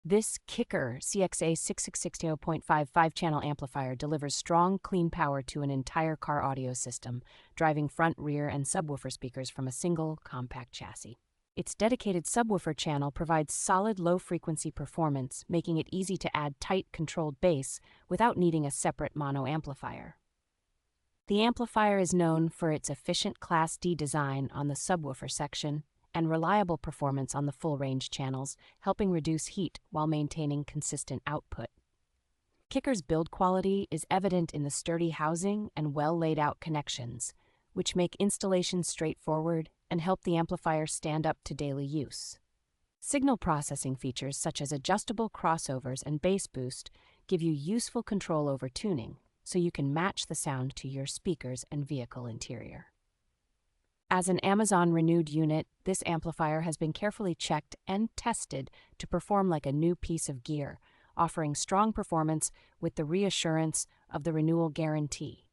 This KICKER CXA660.5 5-channel amplifier delivers strong, clean power to an entire car audio system, driving front, rear, and subwoofer speakers from a single, compact chassis. Its dedicated subwoofer channel provides solid low-frequency performance, making it easy to add tight, controlled bass without needing a separate mono amplifier. The amplifier is known for its efficient Class D design on the subwoofer section and reliable performance on the full-range channels, helping reduce heat while maintaining consistent output. KICKER's build quality is evident in the sturdy housing and well-laid-out connections, which make installation straightforward and help the amplifier stand up to daily use. Signal processing features such as adjustable crossovers and bass boost give you useful control over tuning, so you can match the sound to your speakers and vehicle interior. As an Amazon renewed unit, this amplifier has been carefully checked and tested to perform like a new piece of gear, offering strong performance with the reassurance of the renewal guarantee.